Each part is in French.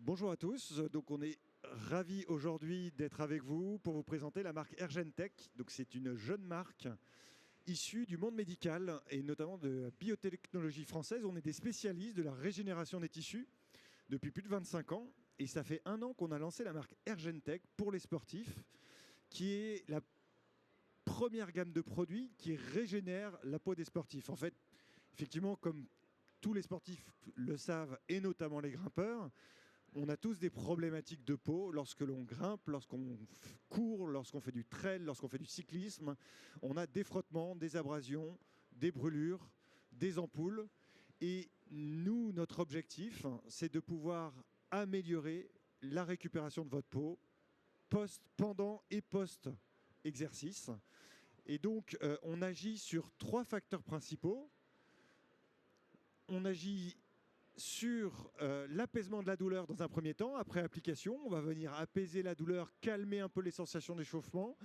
Bonjour à tous, donc on est ravis aujourd'hui d'être avec vous pour vous présenter la marque Ergentech. Donc c'est une jeune marque issue du monde médical et notamment de la biotechnologie française. On est des spécialistes de la régénération des tissus depuis plus de 25 ans et ça fait 1 an qu'on a lancé la marque Ergentech pour les sportifs qui est la première gamme de produits qui régénère la peau des sportifs. En fait, effectivement, comme tous les sportifs le savent et notamment les grimpeurs, on a tous des problématiques de peau lorsque l'on grimpe, lorsqu'on court, lorsqu'on fait du trail, lorsqu'on fait du cyclisme. On a des frottements, des abrasions, des brûlures, des ampoules. Et nous, notre objectif, c'est de pouvoir améliorer la récupération de votre peau pendant et post-exercice. Et donc, on agit sur 3 facteurs principaux. On agit sur l'apaisement de la douleur dans un premier temps, après application. On va venir apaiser la douleur, calmer un peu les sensations d'échauffement,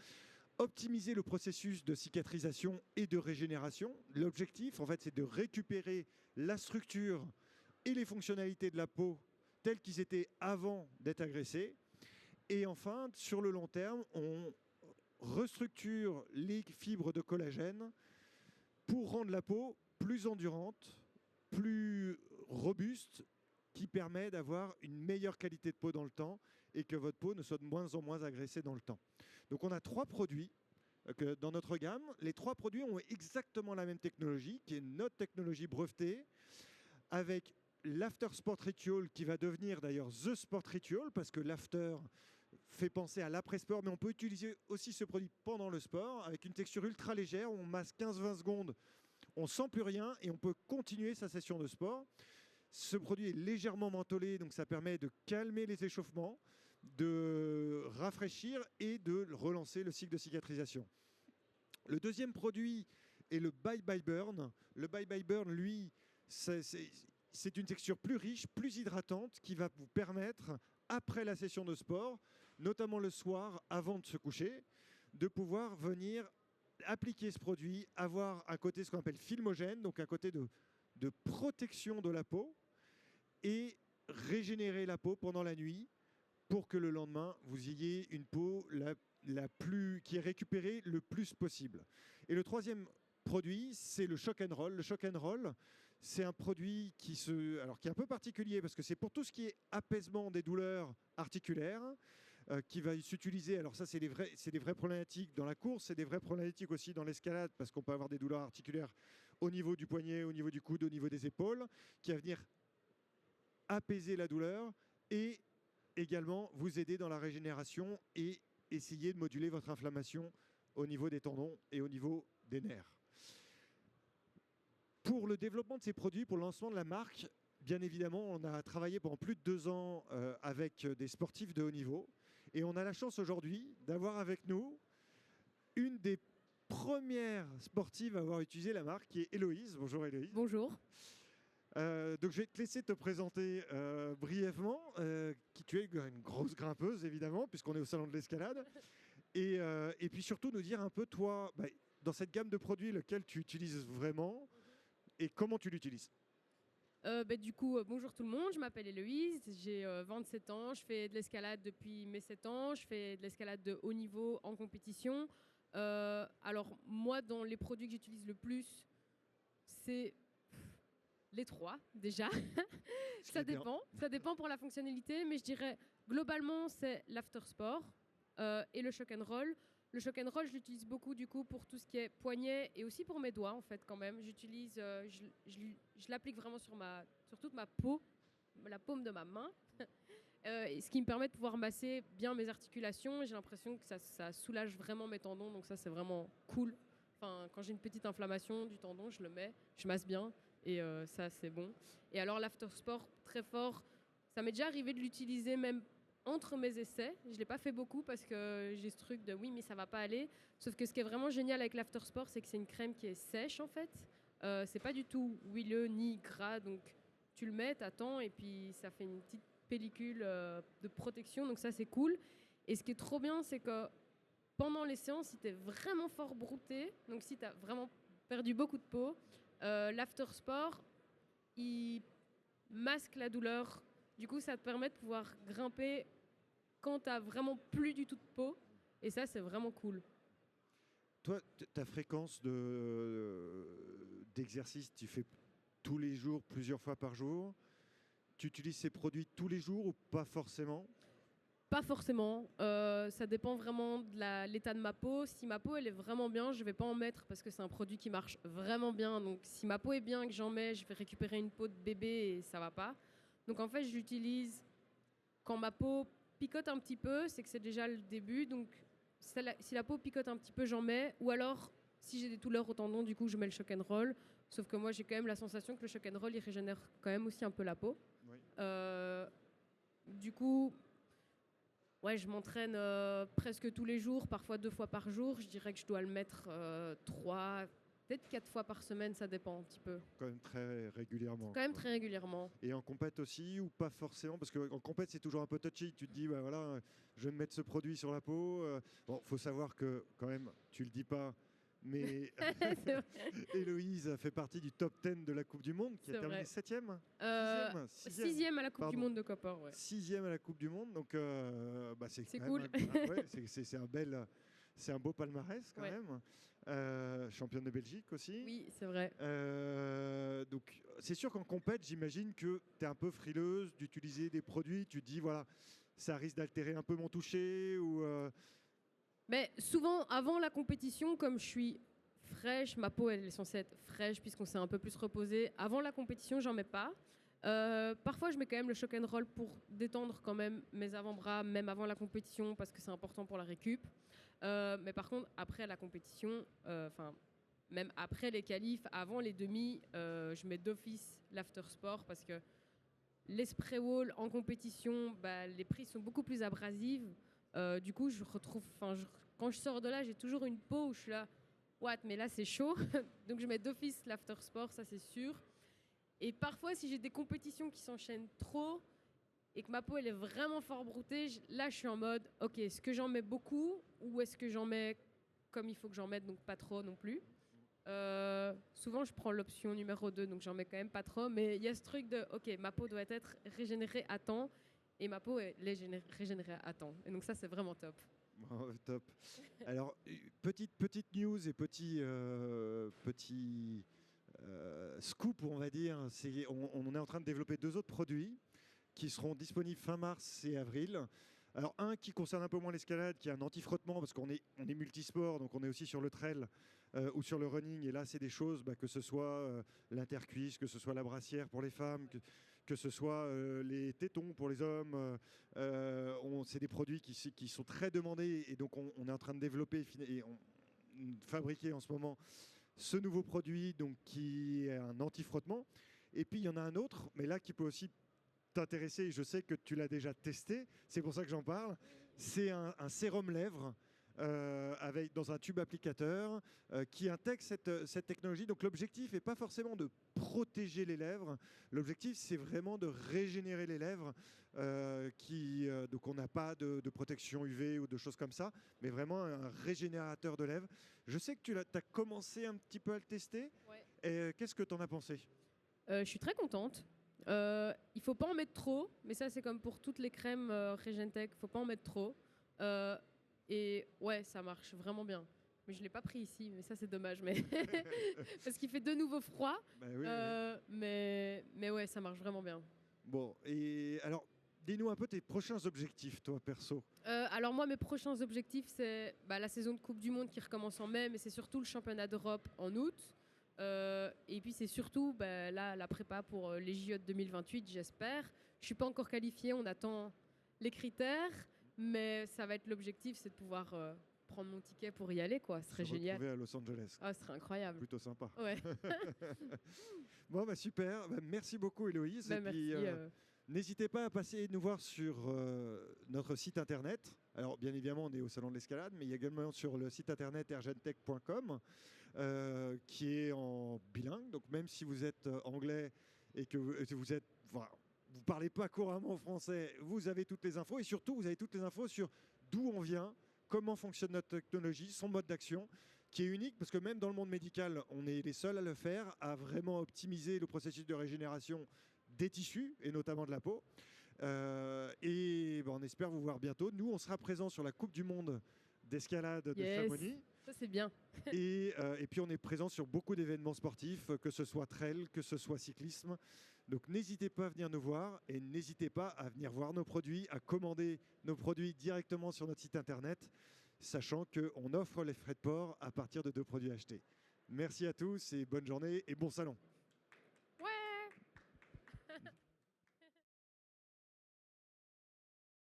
optimiser le processus de cicatrisation et de régénération. L'objectif, en fait, c'est de récupérer la structure et les fonctionnalités de la peau telles qu'ils étaient avant d'être agressés. Et enfin, sur le long terme, on restructure les fibres de collagène pour rendre la peau plus endurante, plus robuste, qui permet d'avoir une meilleure qualité de peau dans le temps et que votre peau ne soit de moins en moins agressée dans le temps. Donc on a 3 produits dans notre gamme. Les 3 produits ont exactement la même technologie, qui est notre technologie brevetée, avec l'After Sport Ritual qui va devenir d'ailleurs The Sport Ritual, parce que l'After fait penser à l'après-sport, mais on peut utiliser aussi ce produit pendant le sport, avec une texture ultra légère, on masse 15-20 secondes, on ne sent plus rien et on peut continuer sa session de sport. Ce produit est légèrement mentholé, donc ça permet de calmer les échauffements, de rafraîchir et de relancer le cycle de cicatrisation. Le deuxième produit est le Bye Bye Burn. Le Bye Bye Burn, lui, c'est une texture plus riche, plus hydratante, qui va vous permettre, après la session de sport, notamment le soir, avant de se coucher, de pouvoir venir appliquer ce produit, avoir un côté ce qu'on appelle filmogène, donc un côté de protection de la peau, et régénérer la peau pendant la nuit pour que le lendemain, vous ayez une peau qui est récupérée le plus possible. Et le troisième produit, c'est le Shock and Roll. Le Shock and Roll, c'est un produit qui est un peu particulier parce que c'est pour tout ce qui est apaisement des douleurs articulaires qui va s'utiliser. Alors ça, c'est des vraies problématiques dans la course, c'est des vraies problématiques aussi dans l'escalade parce qu'on peut avoir des douleurs articulaires au niveau du poignet, au niveau du coude, au niveau des épaules, qui va venir apaiser la douleur et également vous aider dans la régénération et essayer de moduler votre inflammation au niveau des tendons et au niveau des nerfs. Pour le développement de ces produits, pour le lancement de la marque, bien évidemment, on a travaillé pendant plus de 2 ans avec des sportifs de haut niveau. Et on a la chance aujourd'hui d'avoir avec nous une des premières sportives à avoir utilisé la marque, qui est Héloïse. Bonjour Héloïse. Bonjour. Donc je vais te laisser te présenter brièvement, qui tu es une grosse grimpeuse évidemment, puisqu'on est au salon de l'escalade. Et puis surtout nous dire un peu toi, dans cette gamme de produits, lequel tu utilises vraiment et comment tu l'utilises. Bonjour tout le monde, je m'appelle Héloïse, j'ai 27 ans, je fais de l'escalade depuis mes 7 ans, je fais de l'escalade de haut niveau en compétition. Alors moi, dans les produits que j'utilise le plus, c'est les 3 déjà. Ça dépend pour la fonctionnalité, mais je dirais globalement c'est l'After Sport et le Shock and Roll. Le Shock and Roll, je l'utilise beaucoup du coup pour tout ce qui est poignet et aussi pour mes doigts en fait quand même. Je l'applique vraiment sur toute ma peau, la paume de ma main, ce qui me permet de pouvoir masser bien mes articulations. J'ai l'impression que ça soulage vraiment mes tendons, donc ça c'est vraiment cool. Enfin, quand j'ai une petite inflammation du tendon, je le mets, je masse bien et ça c'est bon. Et alors l'After Sport, très fort, ça m'est déjà arrivé de l'utiliser même entre mes essais. Je ne l'ai pas fait beaucoup parce que j'ai ce truc de oui, mais ça va pas aller. Sauf que ce qui est vraiment génial avec l'After Sport, c'est que c'est une crème qui est sèche en fait. C'est pas du tout huileux ni gras. Donc tu le mets, t'attends et puis ça fait une petite pellicule de protection. Donc ça, c'est cool. Et ce qui est trop bien, c'est que pendant les séances, si tu es vraiment fort brouté, donc si tu as vraiment perdu beaucoup de peau, l'After Sport, il masque la douleur Du coup, ça te permet de pouvoir grimper quand tu n'as vraiment plus du tout de peau. Et ça, c'est vraiment cool. Toi, ta fréquence d'exercice, tu fais tous les jours, plusieurs fois par jour. Tu utilises ces produits tous les jours ou pas forcément? Pas forcément. Ça dépend vraiment de l'état de ma peau. Si ma peau elle est vraiment bien, je vais pas en mettre parce que c'est un produit qui marche vraiment bien. Donc si ma peau est bien et que j'en mets, je vais récupérer une peau de bébé et ça va pas. Donc en fait, je l'utilise quand ma peau picote un petit peu, c'est que c'est déjà le début. Donc si la peau picote un petit peu, j'en mets. Ou alors, si j'ai des douleurs au tendon, du coup, je mets le shock and roll. Sauf que moi, j'ai quand même la sensation que le shock and roll, il régénère quand même aussi un peu la peau. Oui. Du coup, ouais, je m'entraîne presque tous les jours, parfois 2 fois par jour. Je dirais que je dois le mettre 3, peut-être 4 fois par semaine, ça dépend un petit peu. Quand même très régulièrement. Quand même très régulièrement. Et en compète aussi ou pas forcément? Parce qu'en compète, c'est toujours un peu touchy. Tu te dis, bah voilà, je vais me mettre ce produit sur la peau. Bon, faut savoir que quand même, tu le dis pas, mais Héloïse fait partie du top 10 de la Coupe du Monde, qui a terminé 7e, 6e à la Coupe du Monde de Copper. Ouais. 6e à la Coupe du Monde, donc bah, c'est cool. Ouais, c'est un beau palmarès quand même. Championne de Belgique aussi. Oui, c'est vrai. Donc, c'est sûr qu'en compète, j'imagine que tu es un peu frileuse d'utiliser des produits. Tu te dis, voilà, ça risque d'altérer un peu mon toucher ou Mais souvent, avant la compétition, comme je suis fraîche, ma peau elle est censée être fraîche puisqu'on s'est un peu plus reposé. Avant la compétition, j'en mets pas. Parfois, je mets quand même le shock and roll pour détendre quand même mes avant-bras, même avant la compétition, parce que c'est important pour la récup. Mais par contre, après la compétition, même après les qualifs, avant les demi, je mets d'office l'after sport parce que les spray walls en compétition, bah, les prises sont beaucoup plus abrasives. Du coup, je retrouve, quand je sors de là, j'ai toujours une peau où je suis là, what, mais là c'est chaud. Donc je mets d'office l'after sport, ça c'est sûr. Et parfois, si j'ai des compétitions qui s'enchaînent trop et que ma peau elle est vraiment fort broutée, là je suis en mode, ok, est-ce que j'en mets beaucoup ou est-ce que j'en mets comme il faut que j'en mette, donc pas trop non plus. Souvent je prends l'option numéro 2, donc j'en mets quand même pas trop, mais il y a ce truc de, ok, ma peau doit être régénérée à temps et ma peau est régénérée à temps. Et donc ça c'est vraiment top. Oh, top. Alors, petite news et petit scoop, on va dire. On est en train de développer 2 autres produits qui seront disponibles fin mars et avril. Alors, un qui concerne un peu moins l'escalade, qui est un anti-frottement, parce qu'on est multisport, donc on est aussi sur le trail ou sur le running. Et là, c'est des choses, que ce soit l'intercuisse, que ce soit la brassière pour les femmes, que ce soit les tétons pour les hommes. C'est des produits qui sont très demandés et donc on est en train de développer et fabriquer en ce moment ce nouveau produit donc, qui est un anti-frottement. Et puis il y en a un autre, mais là qui peut aussi t'intéresser, je sais que tu l'as déjà testé, c'est pour ça que j'en parle. C'est un sérum lèvres dans un tube applicateur qui intègre cette technologie. Donc l'objectif n'est pas forcément de protéger les lèvres, l'objectif c'est vraiment de régénérer les lèvres, donc on n'a pas de protection UV ou de choses comme ça, mais vraiment un régénérateur de lèvres. Je sais que tu as commencé un petit peu à le tester. Ouais. Et qu'est-ce que tu en as pensé? Je suis très contente. Il ne faut pas en mettre trop, mais ça c'est comme pour toutes les crèmes Regentech, il ne faut pas en mettre trop. Et ouais, ça marche vraiment bien. Mais je ne l'ai pas pris ici, mais ça c'est dommage. Mais parce qu'il fait de nouveau froid. Bah oui, mais ouais, ça marche vraiment bien. Bon, et alors, dis-nous un peu tes prochains objectifs, toi, perso. Alors moi, mes prochains objectifs, c'est la saison de Coupe du Monde qui recommence en mai, mais c'est surtout le championnat d'Europe en août. Et puis c'est surtout là, la prépa pour les JO de 2028, j'espère. Je ne suis pas encore qualifiée, on attend les critères. Mais ça va être l'objectif, c'est de pouvoir prendre mon ticket pour y aller, quoi. Ce serait génial. Se retrouver à Los Angeles. Ah, ce serait incroyable. Plutôt sympa. Ouais. Bon, super. Merci beaucoup, Héloïse. Et puis, merci. n'hésitez pas à passer nous voir sur notre site internet. Alors, bien évidemment, on est au Salon de l'Escalade, mais il y a également sur le site internet ergentech.com qui est en bilingue. Donc, même si vous êtes anglais et que vous êtes... vous ne parlez pas couramment français, vous avez toutes les infos et surtout, vous avez toutes les infos sur d'où on vient, comment fonctionne notre technologie, son mode d'action, qui est unique parce que même dans le monde médical, on est les seuls à le faire, à vraiment optimiser le processus de régénération des tissus et notamment de la peau. Et on espère vous voir bientôt. Nous, on sera présents sur la Coupe du Monde d'escalade de Yes. Chamonix. Ça, c'est bien. Et puis, on est présent sur beaucoup d'événements sportifs, que ce soit trail, que ce soit cyclisme. Donc, n'hésitez pas à venir nous voir et n'hésitez pas à venir voir nos produits, à commander nos produits directement sur notre site internet, sachant qu'on offre les frais de port à partir de 2 produits achetés. Merci à tous et bonne journée et bon salon.